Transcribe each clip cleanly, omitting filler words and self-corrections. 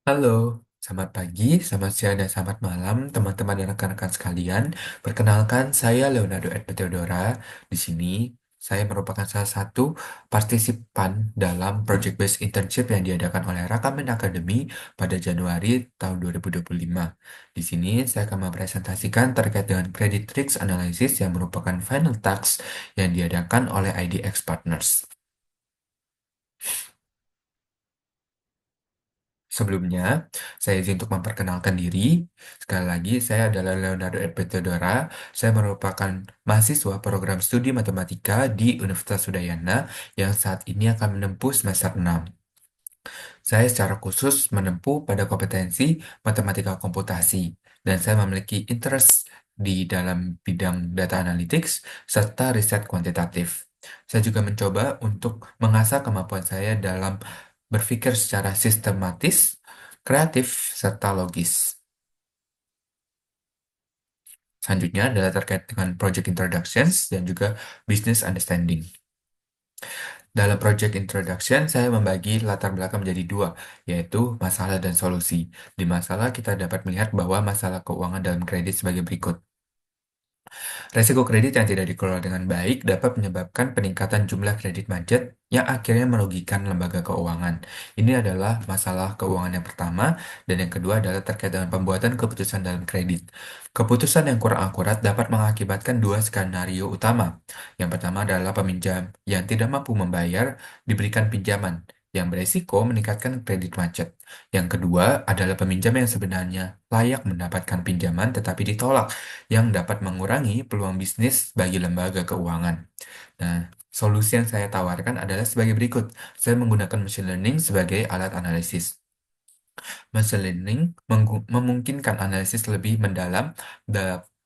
Halo, selamat pagi, selamat siang, dan selamat malam, teman-teman dan rekan-rekan sekalian. Perkenalkan, saya Leonardo Edward Theodora. Di sini, saya merupakan salah satu partisipan dalam project-based internship yang diadakan oleh Rakamen Academy pada Januari tahun 2025. Di sini, saya akan mempresentasikan terkait dengan credit risk analysis yang merupakan final task yang diadakan oleh IDX Partners. Sebelumnya, saya izin untuk memperkenalkan diri. Sekali lagi, saya adalah Leonardo Theodora. Saya merupakan mahasiswa program studi matematika di Universitas Udayana yang saat ini akan menempuh semester 6. Saya secara khusus menempuh pada kompetensi matematika komputasi, dan saya memiliki interest di dalam bidang data analytics serta riset kuantitatif. Saya juga mencoba untuk mengasah kemampuan saya dalam berpikir secara sistematis, kreatif, serta logis. Selanjutnya adalah terkait dengan project introductions dan juga business understanding. Dalam project introduction, saya membagi latar belakang menjadi dua, yaitu masalah dan solusi. Di masalah, kita dapat melihat bahwa masalah keuangan dalam kredit sebagai berikut. Resiko kredit yang tidak dikelola dengan baik dapat menyebabkan peningkatan jumlah kredit macet yang akhirnya merugikan lembaga keuangan. Ini adalah masalah keuangan yang pertama, dan yang kedua adalah terkait dengan pembuatan keputusan dalam kredit. Keputusan yang kurang akurat dapat mengakibatkan dua skenario utama. Yang pertama adalah peminjam yang tidak mampu membayar diberikan pinjaman, yang beresiko meningkatkan kredit macet. Yang kedua adalah peminjam yang sebenarnya layak mendapatkan pinjaman tetapi ditolak, yang dapat mengurangi peluang bisnis bagi lembaga keuangan. Nah, solusi yang saya tawarkan adalah sebagai berikut. Saya menggunakan machine learning sebagai alat analisis. Machine learning memungkinkan analisis lebih mendalam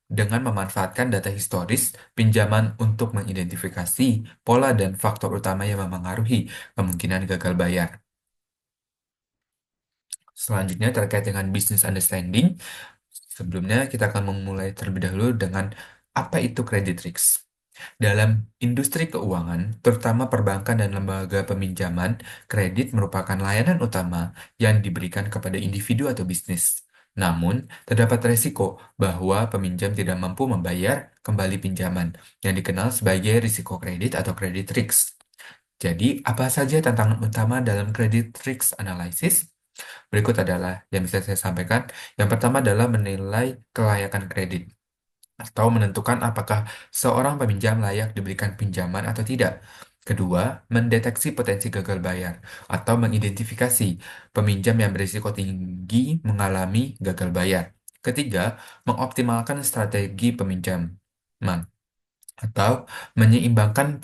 dengan memanfaatkan data historis pinjaman untuk mengidentifikasi pola dan faktor utama yang memengaruhi kemungkinan gagal bayar. Selanjutnya terkait dengan business understanding, sebelumnya kita akan memulai terlebih dahulu dengan apa itu credit risk. Dalam industri keuangan, terutama perbankan dan lembaga peminjaman, kredit merupakan layanan utama yang diberikan kepada individu atau bisnis. Namun, terdapat resiko bahwa peminjam tidak mampu membayar kembali pinjaman, yang dikenal sebagai risiko kredit atau credit risk. Jadi, apa saja tantangan utama dalam credit risk analysis? Berikut adalah yang bisa saya sampaikan. Yang pertama adalah menilai kelayakan kredit atau menentukan apakah seorang peminjam layak diberikan pinjaman atau tidak. Kedua, mendeteksi potensi gagal bayar atau mengidentifikasi peminjam yang berisiko tinggi mengalami gagal bayar. Ketiga, mengoptimalkan strategi peminjaman atau menyeimbangkan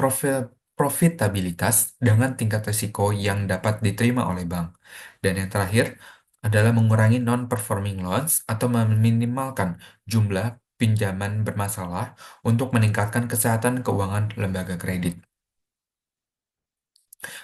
profitabilitas dengan tingkat risiko yang dapat diterima oleh bank. Dan yang terakhir adalah mengurangi non-performing loans atau meminimalkan jumlah pinjaman bermasalah untuk meningkatkan kesehatan keuangan lembaga kredit.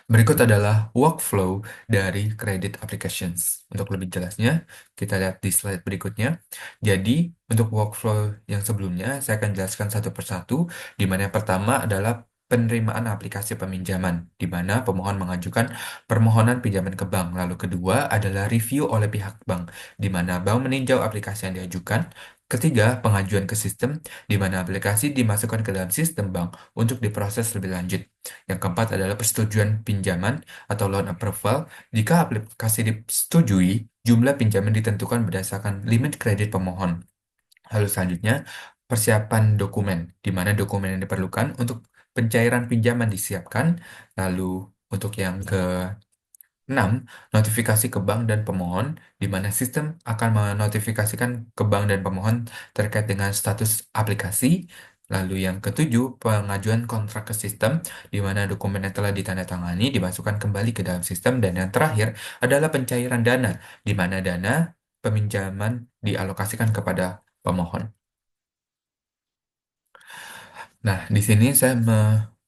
Berikut adalah workflow dari credit applications. Untuk lebih jelasnya, kita lihat di slide berikutnya. Jadi, untuk workflow yang sebelumnya, saya akan jelaskan satu persatu, di mana yang pertama adalah penerimaan aplikasi peminjaman, di mana pemohon mengajukan permohonan pinjaman ke bank. Lalu kedua adalah review oleh pihak bank, di mana bank meninjau aplikasi yang diajukan. Ketiga, pengajuan ke sistem, di mana aplikasi dimasukkan ke dalam sistem bank untuk diproses lebih lanjut. Yang keempat adalah persetujuan pinjaman atau loan approval. Jika aplikasi disetujui, jumlah pinjaman ditentukan berdasarkan limit kredit pemohon. Lalu selanjutnya, persiapan dokumen, di mana dokumen yang diperlukan untuk pencairan pinjaman disiapkan. Lalu untuk yang ke-6, notifikasi ke bank dan pemohon, di mana sistem akan menotifikasikan ke bank dan pemohon terkait dengan status aplikasi. Lalu yang ke-7, pengajuan kontrak ke sistem, di mana dokumen yang telah ditandatangani dimasukkan kembali ke dalam sistem. Dan yang terakhir adalah pencairan dana, di mana dana peminjaman dialokasikan kepada pemohon. Nah, di sini saya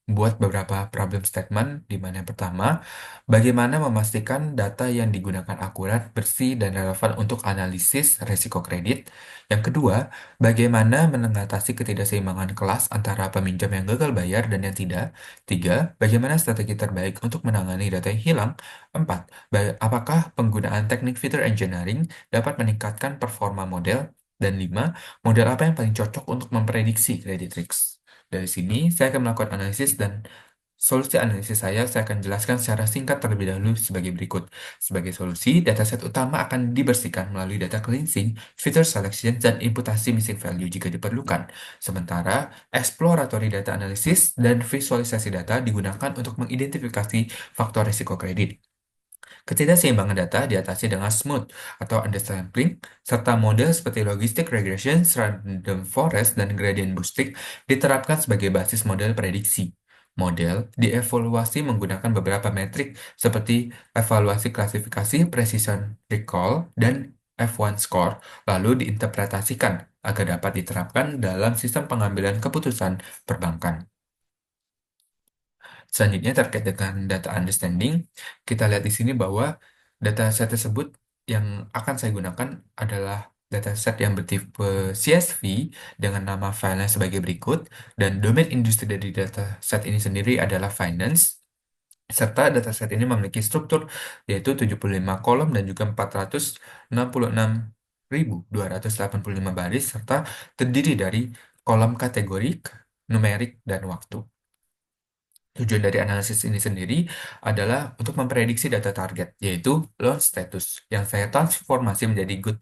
buat beberapa problem statement, di mana yang pertama, bagaimana memastikan data yang digunakan akurat, bersih, dan relevan untuk analisis risiko kredit. Yang kedua, bagaimana mengatasi ketidakseimbangan kelas antara peminjam yang gagal bayar dan yang tidak. Tiga, bagaimana strategi terbaik untuk menangani data yang hilang. Empat, apakah penggunaan teknik feature engineering dapat meningkatkan performa model. Dan lima, model apa yang paling cocok untuk memprediksi credit risk. Dari sini, saya akan melakukan analisis dan solusi analisis saya akan jelaskan secara singkat terlebih dahulu sebagai berikut. Sebagai solusi, dataset utama akan dibersihkan melalui data cleansing, feature selection, dan imputasi missing value jika diperlukan. Sementara, exploratory data analysis dan visualisasi data digunakan untuk mengidentifikasi faktor risiko kredit. Ketidakseimbangan data diatasi dengan smooth atau undersampling, serta model seperti logistic regression, random forest, dan gradient boosting diterapkan sebagai basis model prediksi. Model dievaluasi menggunakan beberapa metrik seperti evaluasi klasifikasi, precision recall, dan F1 score, lalu diinterpretasikan agar dapat diterapkan dalam sistem pengambilan keputusan perbankan. Selanjutnya terkait dengan data understanding, kita lihat di sini bahwa dataset tersebut yang akan saya gunakan adalah dataset yang bertipe CSV dengan nama filenya sebagai berikut, dan domain industri dari dataset ini sendiri adalah finance, serta dataset ini memiliki struktur yaitu 75 kolom dan juga 466.285 baris, serta terdiri dari kolom kategorik, numerik, dan waktu. Tujuan dari analisis ini sendiri adalah untuk memprediksi data target, yaitu loan status, yang saya transformasi menjadi good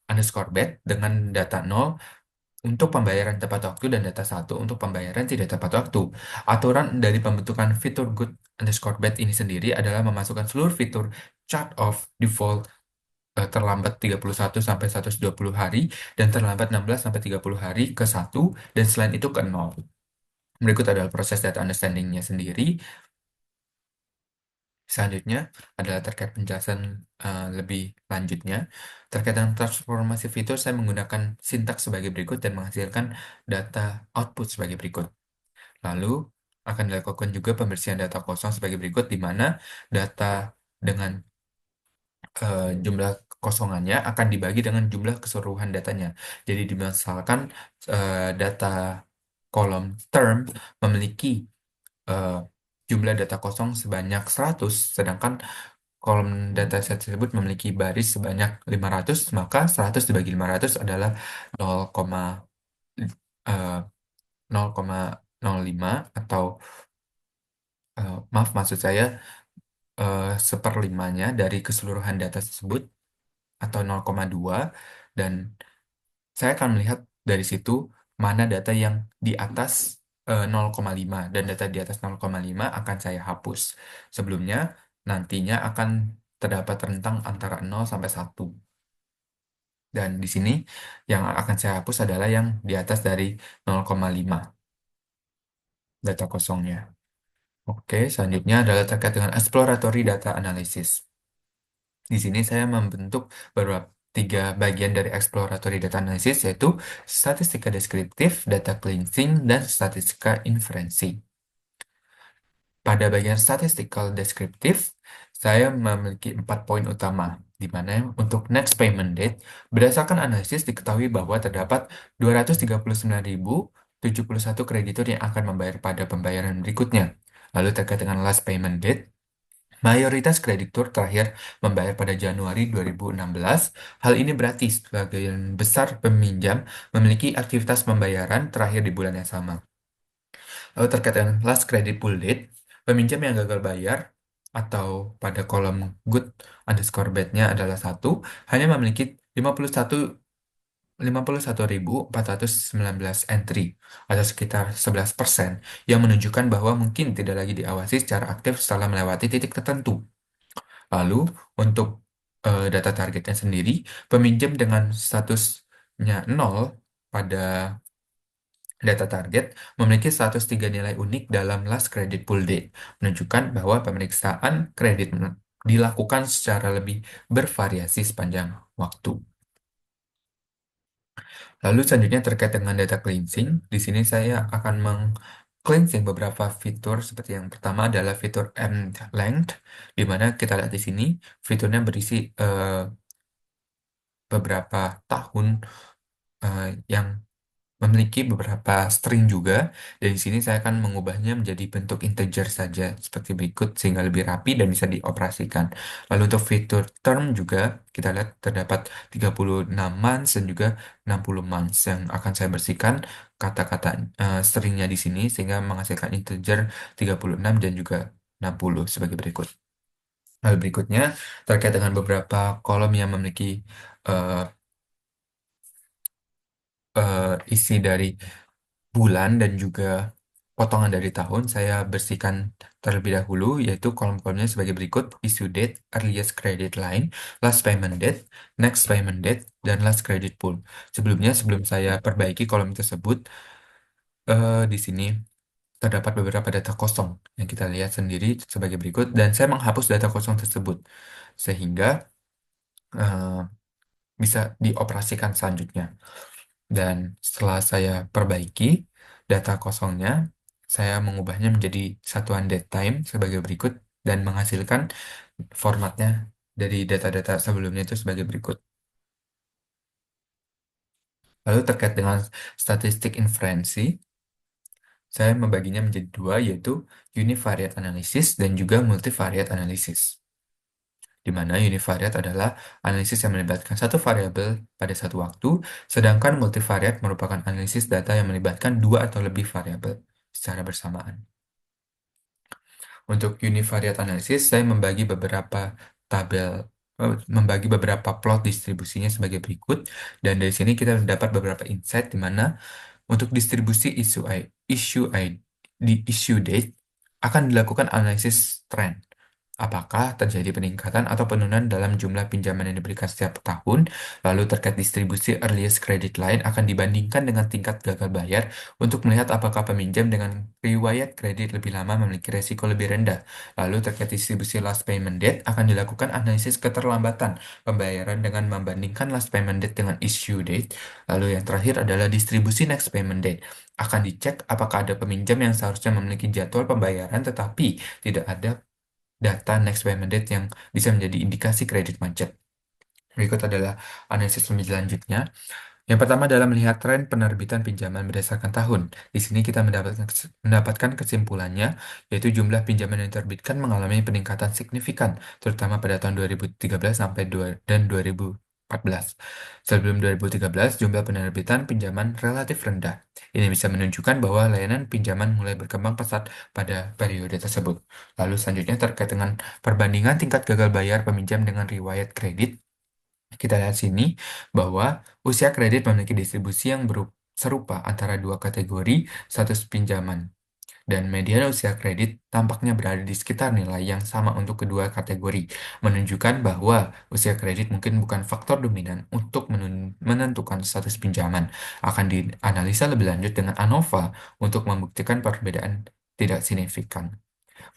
underscore bad dengan data 0 untuk pembayaran tepat waktu dan data 1 untuk pembayaran tidak tepat waktu. Aturan dari pembentukan fitur good underscore bad ini sendiri adalah memasukkan seluruh fitur chart of default terlambat 31 sampai 120 hari dan terlambat 16 sampai 30 hari ke satu, dan selain itu ke 0. Berikut adalah proses data understanding-nya sendiri. Selanjutnya adalah terkait penjelasan lebih lanjutnya. Terkait dengan transformasi fitur, saya menggunakan sintaks sebagai berikut dan menghasilkan data output sebagai berikut. Lalu akan dilakukan juga pembersihan data kosong sebagai berikut, di mana data dengan jumlah kosongannya akan dibagi dengan jumlah keseluruhan datanya. Jadi misalkan data kolom term memiliki eh, jumlah data kosong sebanyak 100, sedangkan kolom dataset tersebut memiliki baris sebanyak 500, maka 100 dibagi 500 adalah 0, eh, 0,05, atau maaf, maksud saya seperlimanya dari keseluruhan data tersebut, atau 0,2, dan saya akan melihat dari situ mana data yang di atas 0,5, dan data di atas 0,5 akan saya hapus. Sebelumnya, nantinya akan terdapat rentang antara 0 sampai 1. Dan di sini yang akan saya hapus adalah yang di atas dari 0,5 data kosongnya. Oke, selanjutnya adalah terkait dengan exploratory data analysis. Di sini saya membentuk beberapa tiga bagian dari exploratory data analysis, yaitu statistika deskriptif, data cleansing, dan statistika inferensi. Pada bagian statistical deskriptif, saya memiliki 4 poin utama, di mana untuk next payment date, berdasarkan analisis diketahui bahwa terdapat 239.071 kreditur yang akan membayar pada pembayaran berikutnya. Lalu terkait dengan last payment date, mayoritas kreditur terakhir membayar pada Januari 2016. Hal ini berarti sebagian besar peminjam memiliki aktivitas pembayaran terakhir di bulan yang sama. Lalu terkait dengan last credit pull date, peminjam yang gagal bayar atau pada kolom good underscore bad-nya adalah 1, hanya memiliki 51.419 entry, atau sekitar 11%, yang menunjukkan bahwa mungkin tidak lagi diawasi secara aktif setelah melewati titik tertentu. Lalu, untuk data targetnya sendiri, peminjam dengan statusnya 0 pada data target memiliki 103 nilai unik dalam last credit pull date, menunjukkan bahwa pemeriksaan kredit dilakukan secara lebih bervariasi sepanjang waktu. Lalu selanjutnya terkait dengan data cleansing, di sini saya akan cleansing beberapa fitur seperti yang pertama adalah fitur end length, di mana kita lihat di sini fiturnya berisi beberapa tahun yang memiliki beberapa string juga, dan di sini saya akan mengubahnya menjadi bentuk integer saja seperti berikut sehingga lebih rapi dan bisa dioperasikan. Lalu untuk fitur term juga kita lihat terdapat 36 months dan juga 60 months yang akan saya bersihkan kata-kata stringnya di sini sehingga menghasilkan integer 36 dan juga 60 sebagai berikut. Lalu berikutnya terkait dengan beberapa kolom yang memiliki eh, isi dari bulan dan juga potongan dari tahun saya bersihkan terlebih dahulu, yaitu kolom-kolomnya sebagai berikut: issue date, earliest credit line, last payment date, next payment date, dan last credit pool. Sebelum saya perbaiki kolom tersebut, di sini terdapat beberapa data kosong yang kita lihat sendiri sebagai berikut, dan saya menghapus data kosong tersebut sehingga eh, bisa dioperasikan selanjutnya. Dan setelah saya perbaiki data kosongnya, saya mengubahnya menjadi satuan datetime sebagai berikut dan menghasilkan formatnya dari data-data sebelumnya itu sebagai berikut. Lalu terkait dengan statistik inferensi, saya membaginya menjadi dua, yaitu univariate analysis dan juga multivariate analysis. Di mana univariate adalah analisis yang melibatkan satu variabel pada satu waktu, sedangkan multivariate merupakan analisis data yang melibatkan dua atau lebih variabel secara bersamaan. Untuk univariate analysis, saya membagi beberapa plot distribusinya sebagai berikut, dan dari sini kita mendapat beberapa insight di mana untuk distribusi di issue date akan dilakukan analisis trend. Apakah terjadi peningkatan atau penurunan dalam jumlah pinjaman yang diberikan setiap tahun? Lalu terkait distribusi earliest credit line akan dibandingkan dengan tingkat gagal bayar untuk melihat apakah peminjam dengan riwayat kredit lebih lama memiliki resiko lebih rendah. Lalu terkait distribusi last payment date akan dilakukan analisis keterlambatan pembayaran dengan membandingkan last payment date dengan issue date. Lalu yang terakhir adalah distribusi next payment date. Akan dicek apakah ada peminjam yang seharusnya memiliki jadwal pembayaran tetapi tidak ada data next payment date yang bisa menjadi indikasi kredit macet. Berikut adalah analisis lebih lanjutnya. Yang pertama adalah melihat tren penerbitan pinjaman berdasarkan tahun. Di sini kita mendapatkan kesimpulannya, yaitu jumlah pinjaman yang diterbitkan mengalami peningkatan signifikan, terutama pada tahun 2013 sampai 2014. Sebelum 2013, jumlah penerbitan pinjaman relatif rendah. Ini bisa menunjukkan bahwa layanan pinjaman mulai berkembang pesat pada periode tersebut. Lalu selanjutnya terkait dengan perbandingan tingkat gagal bayar peminjam dengan riwayat kredit. Kita lihat sini bahwa usia kredit memiliki distribusi yang serupa antara dua kategori status pinjaman. Dan median usia kredit tampaknya berada di sekitar nilai yang sama untuk kedua kategori, menunjukkan bahwa usia kredit mungkin bukan faktor dominan untuk menentukan status pinjaman. Akan dianalisa lebih lanjut dengan ANOVA untuk membuktikan perbedaan tidak signifikan.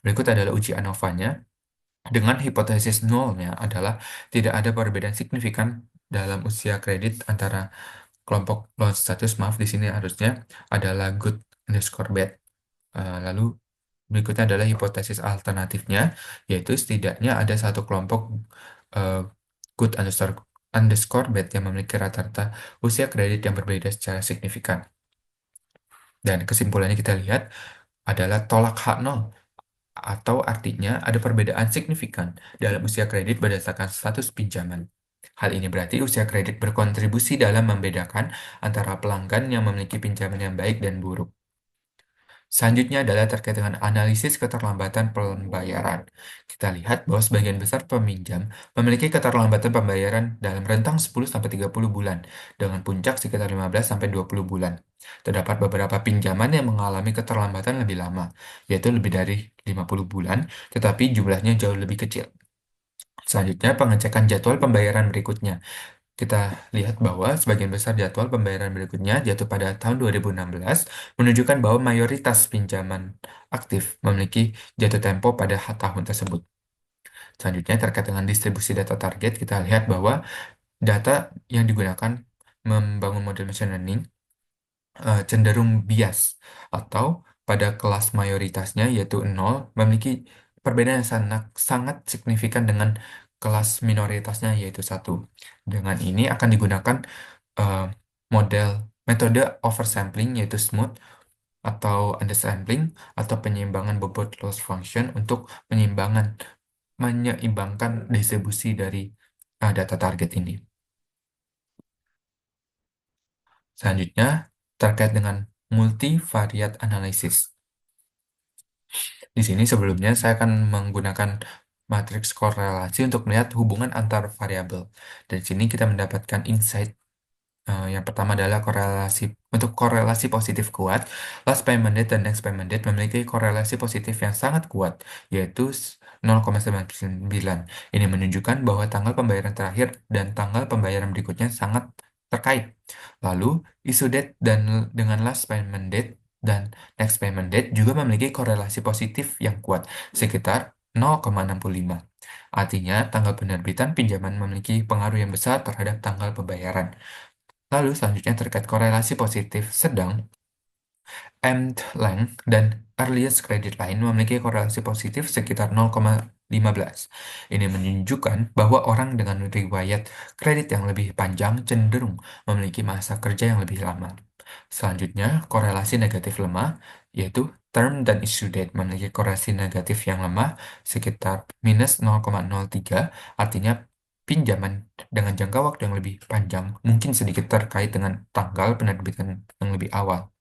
Berikut adalah uji ANOVA-nya. Dengan hipotesis nolnya adalah tidak ada perbedaan signifikan dalam usia kredit antara kelompok loan status, maaf di sini harusnya adalah good underscore bad. Lalu berikutnya adalah hipotesis alternatifnya, yaitu setidaknya ada satu kelompok eh, good underscore bad yang memiliki rata-rata usia kredit yang berbeda secara signifikan. Dan kesimpulannya kita lihat adalah tolak H0, atau artinya ada perbedaan signifikan dalam usia kredit berdasarkan status pinjaman. Hal ini berarti usia kredit berkontribusi dalam membedakan antara pelanggan yang memiliki pinjaman yang baik dan buruk. Selanjutnya adalah terkait dengan analisis keterlambatan pembayaran. Kita lihat bahwa sebagian besar peminjam memiliki keterlambatan pembayaran dalam rentang 10-30 bulan, dengan puncak sekitar 15-20 bulan. Terdapat beberapa pinjaman yang mengalami keterlambatan lebih lama, yaitu lebih dari 50 bulan, tetapi jumlahnya jauh lebih kecil. Selanjutnya, pengecekan jadwal pembayaran berikutnya. Kita lihat bahwa sebagian besar jadwal pembayaran berikutnya jatuh pada tahun 2016, menunjukkan bahwa mayoritas pinjaman aktif memiliki jatuh tempo pada tahun tersebut. Selanjutnya, terkait dengan distribusi data target, kita lihat bahwa data yang digunakan membangun model machine learning cenderung bias atau pada kelas mayoritasnya yaitu nol memiliki perbedaan yang sangat, sangat signifikan dengan kelas minoritasnya yaitu satu. Dengan ini akan digunakan eh, model metode oversampling yaitu smooth atau undersampling atau penyeimbangan bobot loss function untuk menyeimbangkan distribusi dari data target ini. Selanjutnya, terkait dengan multivariate analysis. Di sini sebelumnya saya akan menggunakan matriks korelasi untuk melihat hubungan antar variabel. Dan di sini kita mendapatkan insight. Yang pertama adalah korelasi. Untuk korelasi positif kuat, last payment date dan next payment date memiliki korelasi positif yang sangat kuat, yaitu 0,99. Ini menunjukkan bahwa tanggal pembayaran terakhir dan tanggal pembayaran berikutnya sangat terkait. Lalu, issue date dan dengan last payment date dan next payment date juga memiliki korelasi positif yang kuat, sekitar 0,65. Artinya, tanggal penerbitan pinjaman memiliki pengaruh yang besar terhadap tanggal pembayaran. Lalu selanjutnya terkait korelasi positif sedang, end length dan earliest credit line memiliki korelasi positif sekitar 0,15. Ini menunjukkan bahwa orang dengan riwayat kredit yang lebih panjang cenderung memiliki masa kerja yang lebih lama. Selanjutnya, korelasi negatif lemah, yaitu term dan issue date memiliki korelasi negatif yang lemah sekitar minus 0,03, artinya pinjaman dengan jangka waktu yang lebih panjang mungkin sedikit terkait dengan tanggal penerbitan yang lebih awal.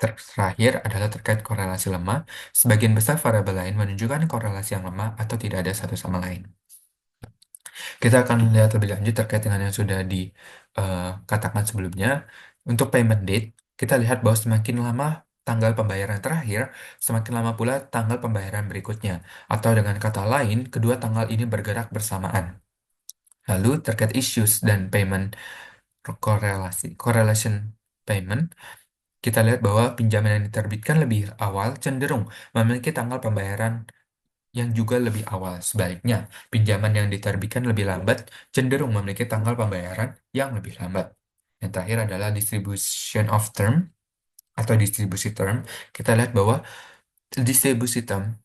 Terakhir adalah terkait korelasi lemah. Sebagian besar variabel lain menunjukkan korelasi yang lemah atau tidak ada satu sama lain. Kita akan lihat lebih lanjut terkait dengan yang sudah dikatakan sebelumnya. Untuk payment date, kita lihat bahwa semakin lama tanggal pembayaran terakhir, semakin lama pula tanggal pembayaran berikutnya. Atau dengan kata lain, kedua tanggal ini bergerak bersamaan. Lalu terkait issues dan payment correlation payment, kita lihat bahwa pinjaman yang diterbitkan lebih awal cenderung memiliki tanggal pembayaran yang juga lebih awal. Sebaliknya, pinjaman yang diterbitkan lebih lambat cenderung memiliki tanggal pembayaran yang lebih lambat. Yang terakhir adalah distribution of term atau distribusi term. Kita lihat bahwa distribusi term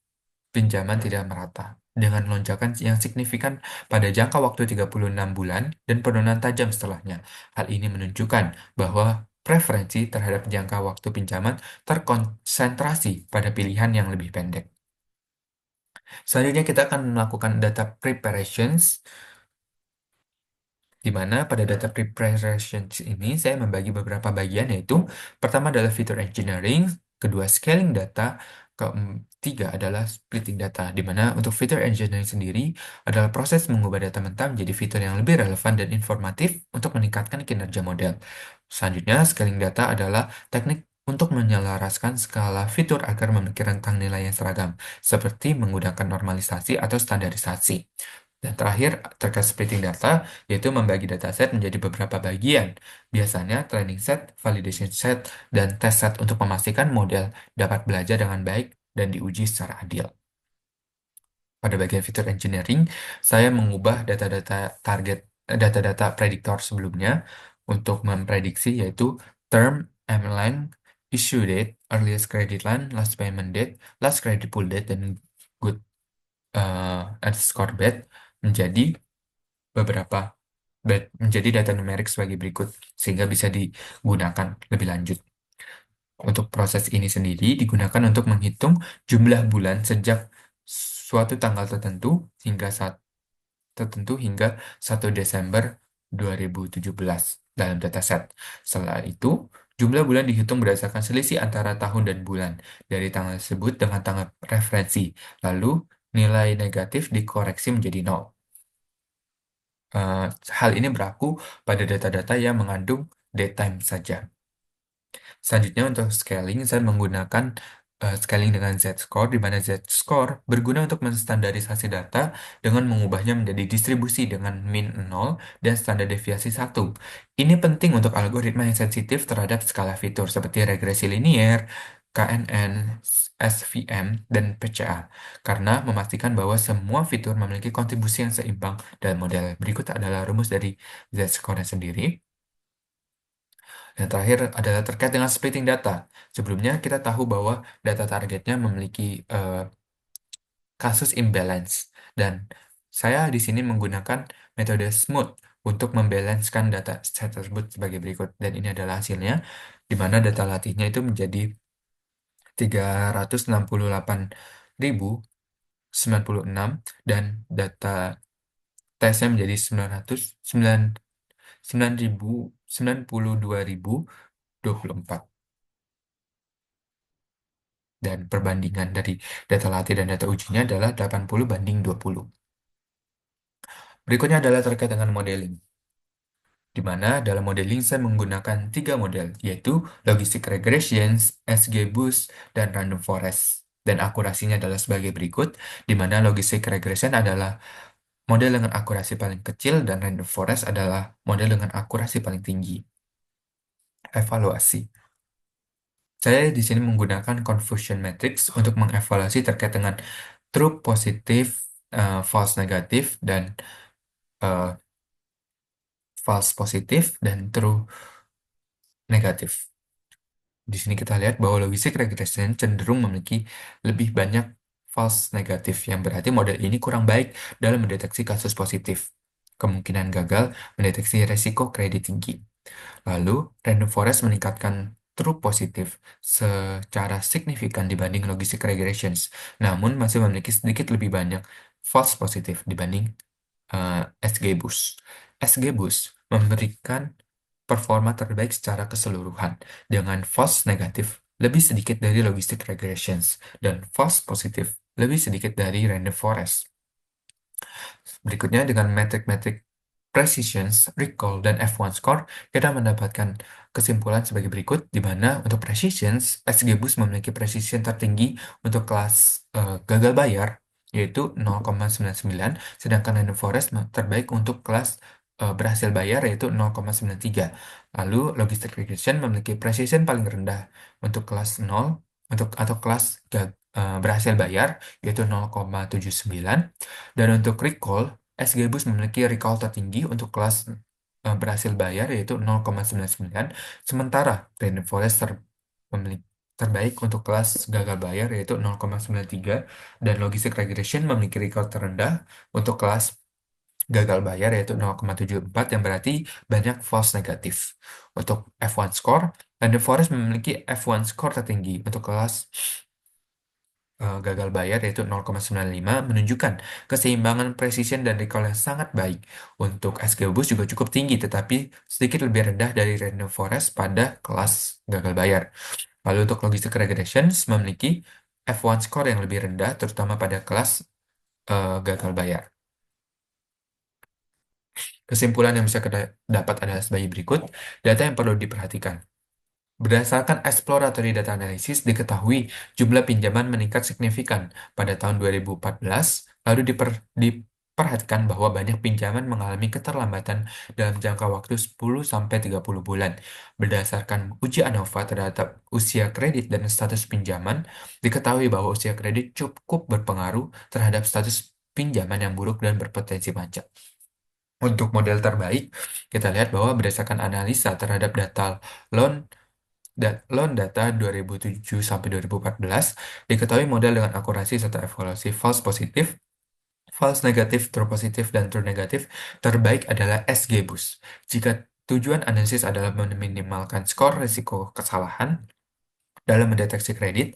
pinjaman tidak merata, dengan lonjakan yang signifikan pada jangka waktu 36 bulan dan penurunan tajam setelahnya. Hal ini menunjukkan bahwa preferensi terhadap jangka waktu pinjaman terkonsentrasi pada pilihan yang lebih pendek. Selanjutnya kita akan melakukan data preparations, di mana pada data preparations ini saya membagi beberapa bagian, yaitu pertama adalah feature engineering, kedua scaling data, ketiga adalah splitting data, di mana untuk feature engineering sendiri adalah proses mengubah data mentah menjadi fitur yang lebih relevan dan informatif untuk meningkatkan kinerja model. Selanjutnya, scaling data adalah teknik untuk menyelaraskan skala fitur agar memiliki rentang nilai yang seragam, seperti menggunakan normalisasi atau standarisasi. Dan terakhir, terkait splitting data, yaitu membagi dataset menjadi beberapa bagian. Biasanya training set, validation set, dan test set untuk memastikan model dapat belajar dengan baik dan diuji secara adil. Pada bagian fitur engineering, saya mengubah data-data target, data-data prediktor sebelumnya untuk memprediksi, yaitu term, M-line, issue date, earliest credit line, last payment date, last credit pull date, dan good and score bet menjadi beberapa menjadi data numerik sebagai berikut, sehingga bisa digunakan lebih lanjut. Untuk proses ini sendiri digunakan untuk menghitung jumlah bulan sejak suatu tanggal tertentu hingga 1 Desember 2017 dalam dataset. Setelah itu, jumlah bulan dihitung berdasarkan selisih antara tahun dan bulan dari tanggal tersebut dengan tanggal referensi. Lalu, nilai negatif dikoreksi menjadi 0. Eh, Hal ini berlaku pada data-data yang mengandung datetime saja. Selanjutnya untuk scaling, saya menggunakan scaling dengan Z-score, di mana Z-score berguna untuk menstandarisasi data dengan mengubahnya menjadi distribusi dengan min 0 dan standar deviasi 1. Ini penting untuk algoritma yang sensitif terhadap skala fitur seperti regresi linier, KNN, SVM, dan PCA, karena memastikan bahwa semua fitur memiliki kontribusi yang seimbang dalam model. Berikut adalah rumus dari Z-score sendiri. Yang terakhir adalah terkait dengan splitting data. Sebelumnya kita tahu bahwa data targetnya memiliki kasus imbalance dan saya di sini menggunakan metode smooth untuk membalancekan data set tersebut sebagai berikut dan ini adalah hasilnya di mana data latihnya itu menjadi 368.096 dan data tesnya menjadi 992.024 dan perbandingan dari data latih dan data ujinya adalah 80/20. Berikutnya adalah terkait dengan modeling, di mana dalam modeling saya menggunakan tiga model, yaitu Logistic Regressions, SGBoost, dan Random Forest. Dan akurasinya adalah sebagai berikut, di mana Logistic Regression adalah model dengan akurasi paling kecil dan Random Forest adalah model dengan akurasi paling tinggi. Evaluasi. Saya di sini menggunakan confusion matrix untuk mengevaluasi terkait dengan true positif, false negatif, dan eh, false positif, dan true negatif. Di sini kita lihat bahwa logistic regression cenderung memiliki lebih banyak false negatif, yang berarti model ini kurang baik dalam mendeteksi kasus positif. Kemungkinan gagal mendeteksi resiko kredit tinggi. Lalu, random forest meningkatkan true positif secara signifikan dibanding logistic regressions, namun masih memiliki sedikit lebih banyak false positif dibanding SGBoost. SGBoost memberikan performa terbaik secara keseluruhan dengan false negatif lebih sedikit dari logistic regressions dan false positif lebih sedikit dari random forest. Berikutnya dengan metrik-metrik precision, recall, dan F1 score, kita mendapatkan kesimpulan sebagai berikut, di mana untuk precision, SGBoost memiliki precision tertinggi untuk kelas gagal bayar, yaitu 0,99, sedangkan Random Forest terbaik untuk kelas berhasil bayar, yaitu 0,93. Lalu, Logistic Regression memiliki precision paling rendah untuk kelas 0, atau kelas berhasil bayar, yaitu 0,79, dan untuk recall, SGBoost memiliki recall tertinggi untuk kelas berhasil bayar yaitu 0,99, sementara Random Forest terbaik untuk kelas gagal bayar yaitu 0,93 dan Logistic Regression memiliki recall terendah untuk kelas gagal bayar yaitu 0,74 yang berarti banyak false negatif. Untuk F1 score, Random Forest memiliki F1 score tertinggi untuk kelas gagal bayar yaitu 0,95 menunjukkan keseimbangan precision dan recall yang sangat baik. Untuk SGBoost juga cukup tinggi tetapi sedikit lebih rendah dari Random Forest pada kelas gagal bayar. Lalu untuk Logistic Regressions memiliki F1 score yang lebih rendah terutama pada kelas gagal bayar. Kesimpulan yang bisa kita dapat adalah sebagai berikut, data yang perlu diperhatikan. Berdasarkan exploratory data analysis, diketahui jumlah pinjaman meningkat signifikan pada tahun 2014, lalu diperhatikan bahwa banyak pinjaman mengalami keterlambatan dalam jangka waktu 10-30 bulan. Berdasarkan uji ANOVA terhadap usia kredit dan status pinjaman, diketahui bahwa usia kredit cukup berpengaruh terhadap status pinjaman yang buruk dan berpotensi macet. Untuk model terbaik, kita lihat bahwa berdasarkan analisa terhadap data loan loan data 2007 sampai 2014 diketahui model dengan akurasi serta evaluasi false positif, false negatif, true positif, dan true negatif terbaik adalah SGBoost. Jika tujuan analisis adalah meminimalkan skor risiko kesalahan dalam mendeteksi kredit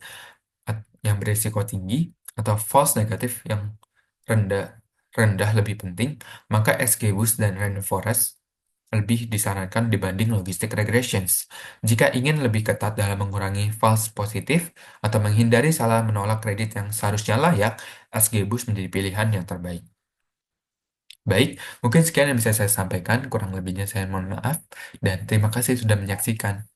yang berisiko tinggi atau false negatif yang rendah rendah lebih penting, maka SGBoost dan Random Forest lebih disarankan dibanding logistic regressions. Jika ingin lebih ketat dalam mengurangi false positif atau menghindari salah menolak kredit yang seharusnya layak, SGBoost menjadi pilihan yang terbaik. Baik, mungkin sekian yang bisa saya sampaikan, kurang lebihnya saya mohon maaf, dan terima kasih sudah menyaksikan.